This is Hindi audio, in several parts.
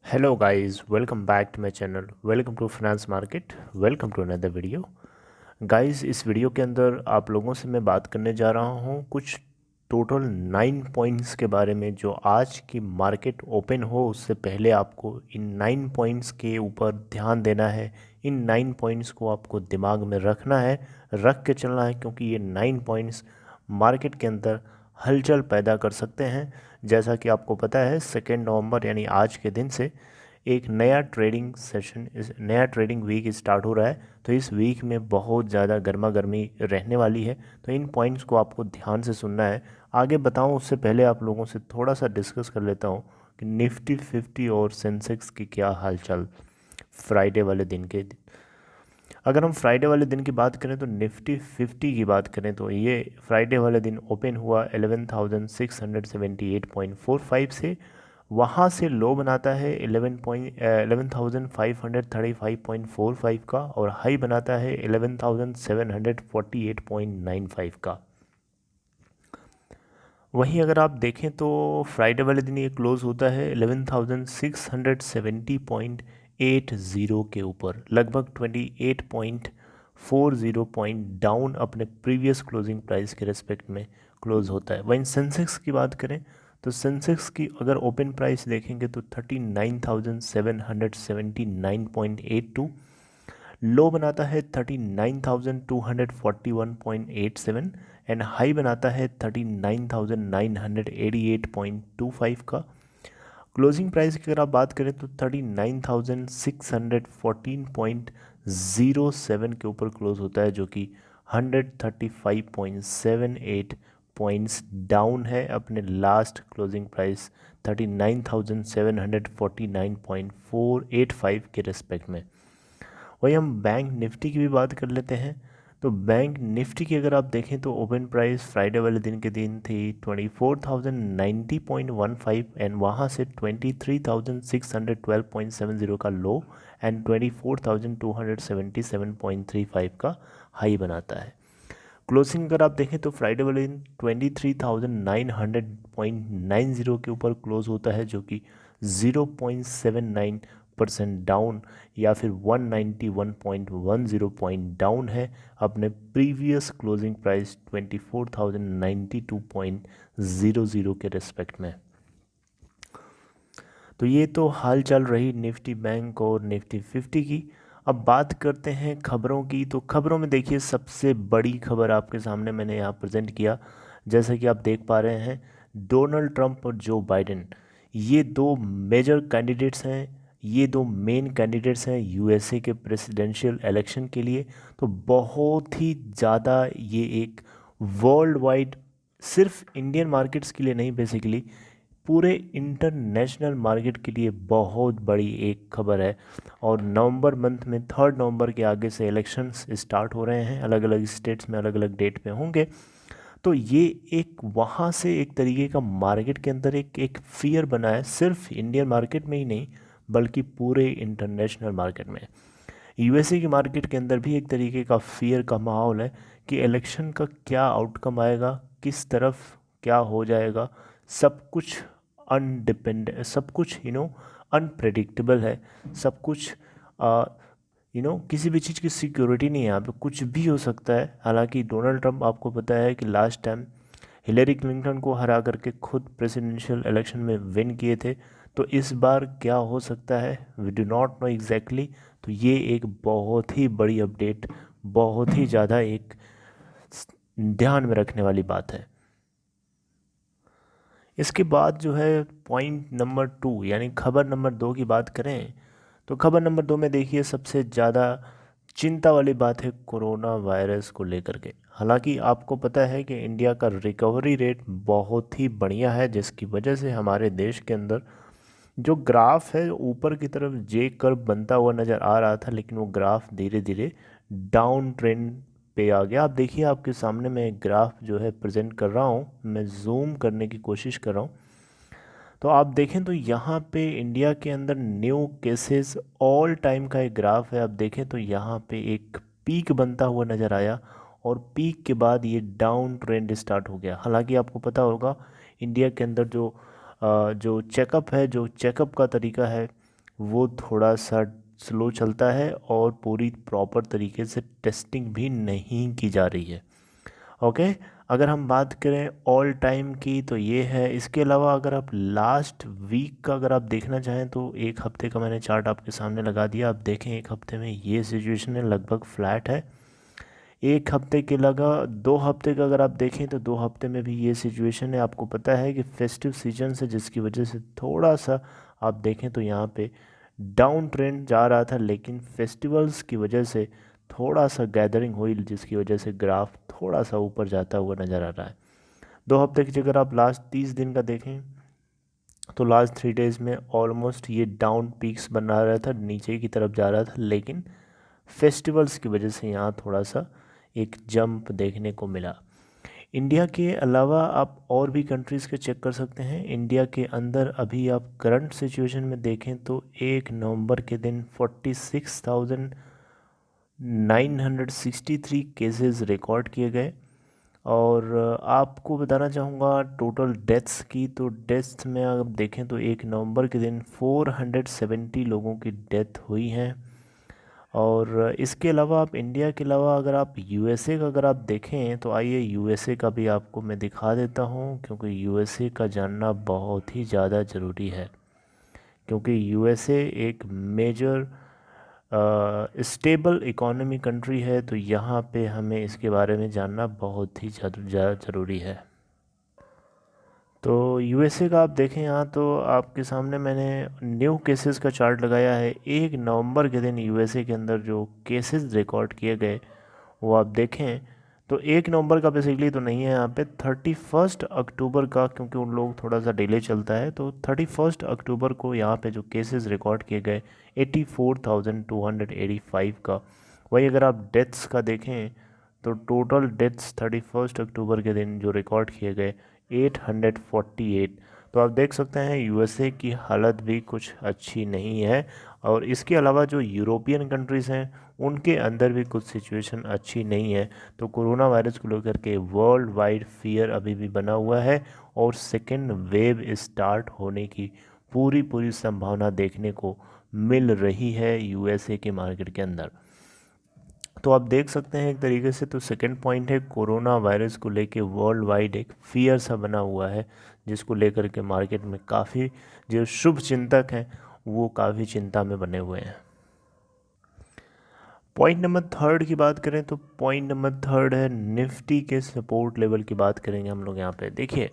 Hello guys, welcome back to my channel. Welcome to Finance Market. Welcome to another video. Guys इस वीडियो के अंदर आप लोगों से मैं बात करने जा रहा हूँ कुछ टोटल 9 पॉइंट्स के बारे में जो आज की मार्केट ओपन हो उससे पहले आपको इन 9 पॉइंट्स के ऊपर ध्यान देना है। इन 9 पॉइंट्स को आपको दिमाग में रखना है, रख के चलना है, क्योंकि ये 9 पॉइंट्स मार्केट के अंदर हलचल पैदा कर सकते हैं। जैसा कि आपको पता है 2 नवंबर यानी आज के दिन से एक नया ट्रेडिंग सेशन, नया ट्रेडिंग वीक स्टार्ट हो रहा है। तो इस वीक में बहुत ज़्यादा गर्मा गर्मी रहने वाली है, तो इन पॉइंट्स को आपको ध्यान से सुनना है। आगे बताऊं उससे पहले आप लोगों से थोड़ा सा डिस्कस कर लेता हूं कि निफ्टी 50 और सेंसेक्स की क्या हालचाल फ्राइडे वाले दिन के। अगर हम फ्राइडे वाले दिन की बात करें तो निफ्टी 50 की बात करें तो ये फ्राइडे वाले दिन ओपन हुआ 11,678.45 से। वहाँ से लो बनाता है 11,535.45 का और हाई बनाता है 11,748.95 का। वहीं अगर आप देखें तो फ्राइडे वाले दिन ये क्लोज़ होता है 11,670.80 के ऊपर, लगभग 28.40 पॉइंट डाउन अपने प्रीवियस क्लोजिंग प्राइस के रेस्पेक्ट में क्लोज़ होता है। वहीं सेंसेक्स की बात करें तो सेंसेक्स की अगर ओपन प्राइस देखेंगे तो 39,779.82, लो बनाता है 39,241.87 एंड हाई बनाता है 39,988.25 का। क्लोजिंग प्राइस की अगर आप बात करें तो 39,614.07 के ऊपर क्लोज होता है, जो कि 135.78 पॉइंट्स डाउन है अपने लास्ट क्लोजिंग प्राइस 39,749.485 के रेस्पेक्ट में। वही हम बैंक निफ्टी की भी बात कर लेते हैं। तो बैंक निफ्टी की अगर आप देखें तो ओपन प्राइस फ्राइडे वाले दिन के दिन थी 24,090.15 एंड वहाँ से 23,612.70 का लो एंड 24,277.35 का हाई बनाता है। क्लोजिंग अगर आप देखें तो फ्राइडे वाले दिन 23,900.90 के ऊपर क्लोज होता है, जो कि 0.79% डाउन या फिर 191.10 पॉइंट डाउन है अपने प्रीवियस क्लोजिंग प्राइस 24,092.00 के रेस्पेक्ट में। तो ये तो हाल चल रही निफ्टी बैंक और निफ्टी 50 की। अब बात करते हैं खबरों की। तो खबरों में देखिए सबसे बड़ी खबर आपके सामने मैंने यहाँ प्रेजेंट किया। जैसे कि आप देख पा रहे हैं डोनाल्ड ट्रंप और जो बाइडेन, ये दो मेजर कैंडिडेट्स हैं, ये दो मेन कैंडिडेट्स हैं यूएसए के प्रेसिडेंशियल इलेक्शन के लिए। तो बहुत ही ज़्यादा ये एक वर्ल्ड वाइड, सिर्फ इंडियन मार्केट्स के लिए नहीं, बेसिकली पूरे इंटरनेशनल मार्केट के लिए बहुत बड़ी एक खबर है। और नवंबर मंथ में 3 नवंबर के आगे से इलेक्शंस स्टार्ट हो रहे हैं, अलग अलग स्टेट्स में अलग अलग डेट पे होंगे। तो ये एक वहाँ से एक तरीके का मार्केट के अंदर एक फियर बना है, सिर्फ इंडियन मार्केट में ही नहीं बल्कि पूरे इंटरनेशनल मार्केट में। यूएसए की मार्केट के अंदर भी एक तरीके का फियर का माहौल है कि इलेक्शन का क्या आउटकम आएगा, किस तरफ क्या हो जाएगा। सब कुछ सब कुछ अनप्रेडिक्टेबल है। सब कुछ किसी भी चीज़ की सिक्योरिटी नहीं है, यहाँ पे कुछ भी हो सकता है। हालांकि डोनाल्ड ट्रंप, आपको पता है कि लास्ट टाइम हिलेरी क्लिंटन को हरा करके खुद प्रेसिडेंशियल इलेक्शन में विन किए थे। तो इस बार क्या हो सकता है we do not know exactly. तो ये एक बहुत ही बड़ी अपडेट, बहुत ही ज़्यादा एक ध्यान में रखने वाली बात है। इसके बाद जो है पॉइंट नंबर 2 यानी खबर नंबर 2 की बात करें तो खबर नंबर 2 में देखिए सबसे ज़्यादा चिंता वाली बात है कोरोना वायरस को लेकर के। हालांकि आपको पता है कि इंडिया का रिकवरी रेट बहुत ही बढ़िया है, जिसकी वजह से हमारे देश के अंदर जो ग्राफ है ऊपर की तरफ जे कर्व बनता हुआ नज़र आ रहा था, लेकिन वो ग्राफ धीरे धीरे डाउन ट्रेंड पे आ गया। आप देखिए आपके सामने मैं एक ग्राफ जो है प्रेजेंट कर रहा हूँ, मैं जूम करने की कोशिश कर रहा हूँ। तो आप देखें तो यहाँ पे इंडिया के अंदर न्यू केसेस ऑल टाइम का एक ग्राफ है। आप देखें तो यहाँ पे एक पीक बनता हुआ नज़र आया और पीक के बाद ये डाउन ट्रेंड स्टार्ट हो गया। हालांकि आपको पता होगा इंडिया के अंदर जो चेकअप है, जो चेकअप का तरीका है, वो थोड़ा सा स्लो चलता है और पूरी प्रॉपर तरीके से टेस्टिंग भी नहीं की जा रही है। ओके, अगर हम बात करें ऑल टाइम की तो ये है। इसके अलावा अगर आप लास्ट वीक का अगर आप देखना चाहें तो एक हफ्ते का मैंने चार्ट आपके सामने लगा दिया। आप देखें एक हफ्ते में ये सिचुएशन है, लगभग फ्लैट है। एक हफ्ते के लगा 2 हफ्ते का अगर आप देखें तो 2 हफ्ते में भी ये सिचुएशन है। आपको पता है कि फेस्टिव सीजन से जिसकी वजह से थोड़ा सा आप देखें तो यहाँ पे डाउन ट्रेंड जा रहा था, लेकिन फेस्टिवल्स की वजह से थोड़ा सा गैदरिंग हुई जिसकी वजह से ग्राफ थोड़ा सा ऊपर जाता हुआ नज़र आ रहा है। 2 हफ्ते की जगह आप लास्ट 30 दिन का देखें तो लास्ट 3 डेज़ में ऑलमोस्ट ये डाउन पीक्स बना रहा था, नीचे की तरफ जा रहा था, लेकिन फेस्टिवल्स की वजह से यहाँ थोड़ा सा एक जंप देखने को मिला। इंडिया के अलावा आप और भी कंट्रीज़ के चेक कर सकते हैं। इंडिया के अंदर अभी आप करंट सिचुएशन में देखें तो 1 नवंबर के दिन 46,963 केसेस रिकॉर्ड किए गए। और आपको बताना चाहूँगा टोटल डेथ्स की, तो डेथ्स में अगर देखें तो 1 नवंबर के दिन 470 लोगों की डेथ हुई हैं। और इसके अलावा आप इंडिया के अलावा अगर आप यूएसए का अगर आप देखें तो आइए यूएसए का भी आपको मैं दिखा देता हूँ, क्योंकि यूएसए का जानना बहुत ही ज़्यादा ज़रूरी है। क्योंकि यूएसए एक मेजर स्टेबल इकोनॉमी कंट्री है, तो यहाँ पे हमें इसके बारे में जानना बहुत ही ज़्यादा ज़रूरी है। तो यूएसए का आप देखें यहाँ तो आपके सामने मैंने न्यू केसेस का चार्ट लगाया है। 1 नवंबर के दिन यूएसए के अंदर जो केसेस रिकॉर्ड किए गए वो आप देखें तो 1 नवंबर का बेसिकली तो नहीं है यहाँ पे, 31 अक्टूबर का, क्योंकि उन लोग थोड़ा सा डिले चलता है। तो 31 अक्टूबर को यहाँ पे जो केसेस रिकॉर्ड किए गए 84,285 का। वही अगर आप डेथ्स का देखें तो टोटल डेथ्स 31 अक्टूबर के दिन जो रिकॉर्ड किए गए 848। तो आप देख सकते हैं यूएसए की हालत भी कुछ अच्छी नहीं है। और इसके अलावा जो यूरोपियन कंट्रीज़ हैं उनके अंदर भी कुछ सिचुएशन अच्छी नहीं है। तो कोरोना वायरस को लेकर के वर्ल्ड वाइड फियर अभी भी बना हुआ है और सेकेंड वेव स्टार्ट होने की पूरी पूरी संभावना देखने को मिल रही है यूएसए के मार्केट के अंदर। तो आप देख सकते हैं एक तरीके से तो सेकंड पॉइंट है कोरोना वायरस को लेके वर्ल्ड वाइड एक फियर सा बना हुआ है, जिसको लेकर के मार्केट में काफ़ी जो शुभ चिंतक हैं वो काफ़ी चिंता में बने हुए हैं। पॉइंट नंबर थर्ड की बात करें तो पॉइंट नंबर थर्ड है निफ्टी के सपोर्ट लेवल की बात करेंगे हम लोग यहाँ पे। देखिए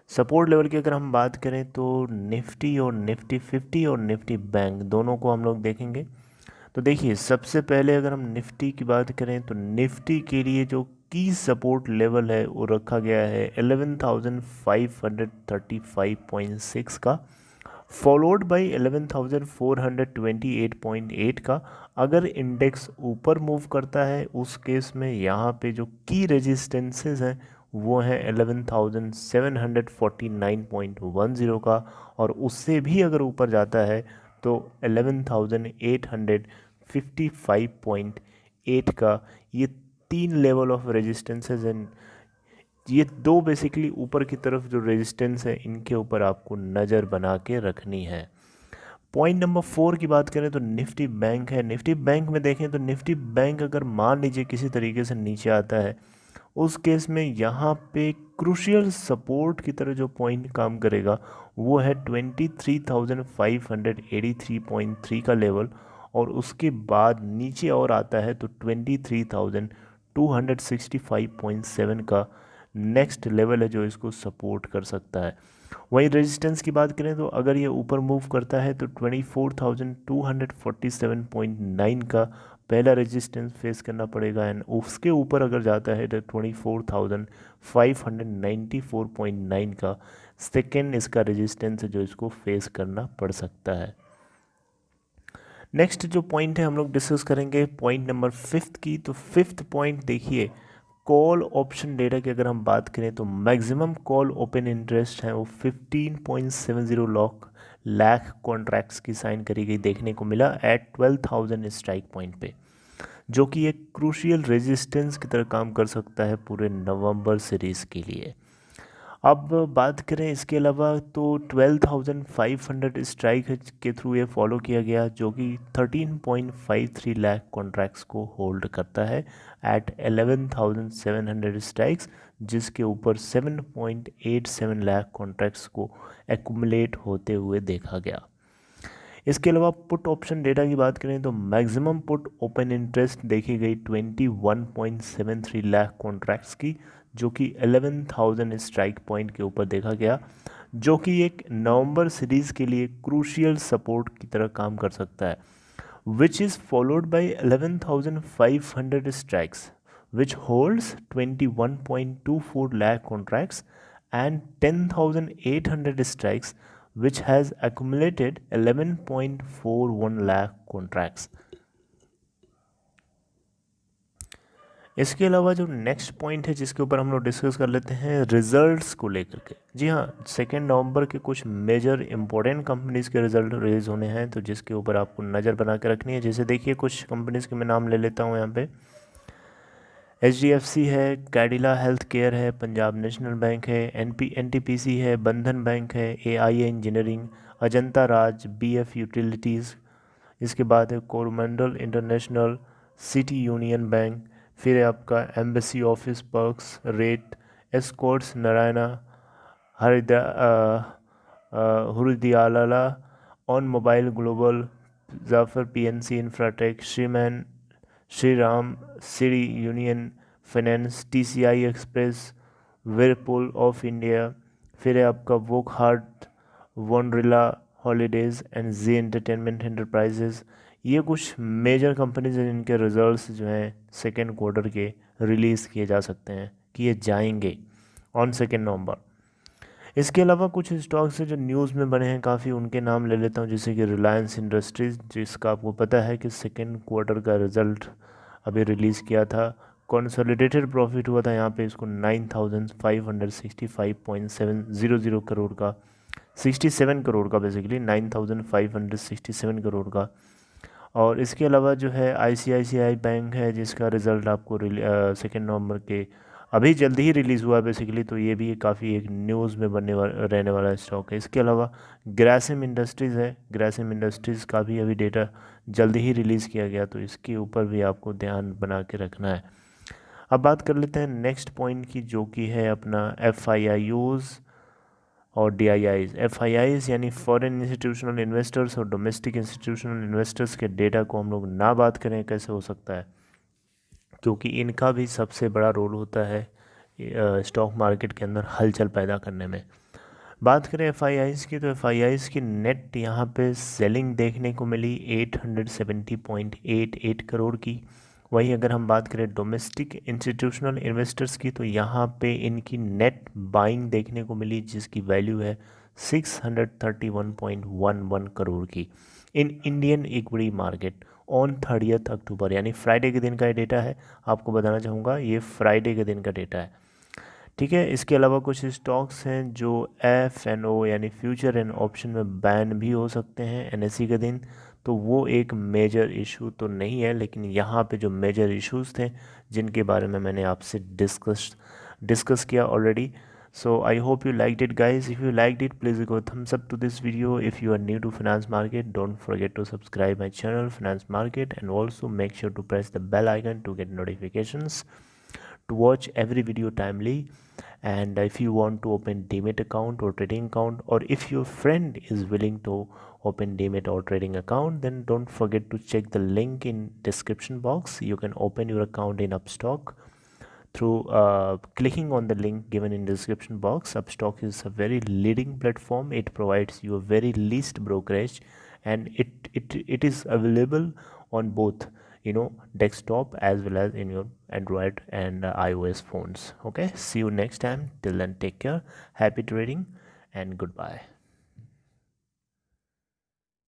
सपोर्ट लेवल की अगर हम बात करें तो निफ्टी और निफ्टी 50 और निफ्टी बैंक दोनों को हम लोग देखेंगे। तो देखिए सबसे पहले अगर हम निफ्टी की बात करें तो निफ्टी के लिए जो की सपोर्ट लेवल है वो रखा गया है 11,535.6 का, फॉलोड बाय 11,428.8 का। अगर इंडेक्स ऊपर मूव करता है उस केस में यहाँ पे जो की रेजिस्टेंसेस हैं वो हैं 11,749.10 का, और उससे भी अगर ऊपर जाता है तो 11,855.8 का। ये 3 लेवल ऑफ रेजिस्टेंसेस हैं। ये दो बेसिकली ऊपर की तरफ जो रेजिस्टेंस है इनके ऊपर आपको नज़र बना के रखनी है। पॉइंट नंबर 4 की बात करें तो निफ्टी बैंक है। निफ्टी बैंक में देखें तो निफ्टी बैंक अगर मान लीजिए किसी तरीके से नीचे आता है उस केस में यहाँ पे क्रूशियल सपोर्ट की तरह जो पॉइंट काम करेगा वो है 23,583.3 का लेवल, और उसके बाद नीचे और आता है तो 23,265.7 का नेक्स्ट लेवल है जो इसको सपोर्ट कर सकता है। वहीं रेजिस्टेंस की बात करें तो अगर ये ऊपर मूव करता है तो 24,247.9 का पहला रेजिस्टेंस फेस करना पड़ेगा, एंड उसके ऊपर अगर जाता है तो 24,594.9 का सेकेंड इसका रेजिस्टेंस है जो इसको फेस करना पड़ सकता है। नेक्स्ट जो पॉइंट है हम लोग डिस्कस करेंगे पॉइंट नंबर 5 की। तो 5th पॉइंट देखिए कॉल ऑप्शन डेटा की अगर हम बात करें तो मैक्सिमम कॉल ओपन इंटरेस्ट है वो 15.70 लाख कॉन्ट्रैक्ट्स की साइन करी गई देखने को मिला एट 12,000 स्ट्राइक पॉइंट पे, जो कि एक क्रूशियल रेजिस्टेंस की तरह काम कर सकता है पूरे नवंबर सीरीज़ के लिए। अब बात करें इसके अलावा तो 12,500 स्ट्राइक के थ्रू ये फॉलो किया गया, जो कि 13.53 लाख कॉन्ट्रैक्ट्स को होल्ड करता है एट 11,700 स्ट्राइक्स, जिसके ऊपर 7.87 लाख कॉन्ट्रैक्ट्स को एक्यूमुलेट होते हुए देखा गया। इसके अलावा पुट ऑप्शन डेटा की बात करें तो मैक्सिमम पुट ओपन इंटरेस्ट देखी गई 21.73 लाख कॉन्ट्रैक्ट्स की, जो कि 11,000 स्ट्राइक पॉइंट के ऊपर देखा गया, जो कि एक नवंबर सीरीज़ के लिए क्रूशियल सपोर्ट की तरह काम कर सकता है, which is followed by 11,500 strikes which holds 21.24 lakh contracts and 10,800 strikes which has accumulated 11.41 lakh contracts. इसके अलावा जो नेक्स्ट पॉइंट है जिसके ऊपर हम लोग डिस्कस कर लेते हैं रिजल्ट्स को लेकर के। जी हाँ, 2 नवंबर के कुछ मेजर इंपॉर्टेंट कंपनीज़ के रिजल्ट रिलीज़ होने हैं, तो जिसके ऊपर आपको नज़र बना के रखनी है। जैसे देखिए कुछ कंपनीज़ के मैं नाम ले लेता हूँ यहाँ पे। HDFC है, कैडिला हेल्थ केयर है, पंजाब नेशनल बैंक है, NTPC है, बंधन बैंक है, AIA Engineering, Ajanta Raj, BF Utilities, इसके बाद है Coromandel International, City Union Bank, फिर है आपका एम्बेसी ऑफिस पर्क्स, रेट, एस्कॉर्ट्स नारायणा, हुरदियाला, ऑन मोबाइल ग्लोबल, जाफर PNC इंफ्राटेक, श्रीमैन, Shriram, City Union Finance, TCI Express, Whirlpool of India, फिर है आपका Wockhardt, Wonderla Holidays and Zee Entertainment Enterprises. ये कुछ मेजर कंपनीज हैं जिनके रिजल्ट्स जो हैं 2nd क्वार्टर के रिलीज़ किए जा सकते हैं, किए जाएंगे ऑन 2 नवंबर। इसके अलावा कुछ स्टॉक्स हैं जो न्यूज़ में बने हैं काफ़ी, उनके नाम ले लेता हूँ। जैसे कि रिलायंस इंडस्ट्रीज़, जिसका आपको पता है कि 2nd क्वार्टर का रिज़ल्ट अभी रिलीज़ किया था, कंसोलिडेटेड प्रॉफिट हुआ था यहाँ पे इसको 9,565.700 करोड़ का, 67 करोड़ का, बेसिकली 9,567 करोड़ का। और इसके अलावा जो है ICICI बैंक है जिसका रिज़ल्ट आपको 2 नवंबर के अभी जल्दी ही रिलीज़ हुआ है बेसिकली, तो ये भी काफ़ी एक न्यूज़ में बनने वाला रहने वाला स्टॉक है। इसके अलावा ग्रासिम इंडस्ट्रीज़ है, ग्रासिम इंडस्ट्रीज़ का भी अभी डेटा जल्दी ही रिलीज़ किया गया, तो इसके ऊपर भी आपको ध्यान बना के रखना है। अब बात कर लेते हैं नेक्स्ट पॉइंट की, जो कि है अपना FIIs और DIIs। FIIs यानी फॉरेन इंस्टीट्यूशनल इन्वेस्टर्स और डोमेस्टिक इंस्टीट्यूशनल इन्वेस्टर्स के डेटा को हम लोग ना बात करें कैसे हो सकता है, क्योंकि इनका भी सबसे बड़ा रोल होता है स्टॉक मार्केट के अंदर हलचल पैदा करने में। बात करें FIIs की, तो FIIs की नेट यहाँ पे सेलिंग देखने को मिली 870.88 करोड़ की। वहीं अगर हम बात करें डोमेस्टिक इंस्टीट्यूशनल इन्वेस्टर्स की, तो यहाँ पे इनकी नेट बाइंग देखने को मिली जिसकी वैल्यू है 631.11 करोड़ की in Indian equity market on 30 अक्टूबर, यानी फ्राइडे के दिन का ये डेटा है। आपको बताना चाहूँगा ये फ्राइडे के दिन का डेटा है, ठीक है। इसके अलावा कुछ स्टॉक्स हैं जो FNO यानी फ्यूचर एंड ऑप्शन में बैन भी हो सकते हैं NSE के दिन, तो वो एक मेजर इशू तो नहीं है, लेकिन यहाँ पे जो मेजर इश्यूज थे जिनके बारे में मैंने आपसे डिस्कस किया already. So I hope you liked it, guys. If you liked it, please give a thumbs up to this video. If you are new to finance market, don't forget to subscribe my channel Finance Market, and also make sure to press the bell icon to get notifications to watch every video timely. And if you want to open Demat account or trading account, or if your friend is willing to open Demat or trading account, then don't forget to check the link in description box. You can open your account in Upstock through clicking on the link given in the description box. Upstock is a very leading platform. It provides you a very least brokerage, and it is available on both desktop as well as in your Android and iOS phones. Okay, see you next time. Till then, take care, happy trading, and goodbye.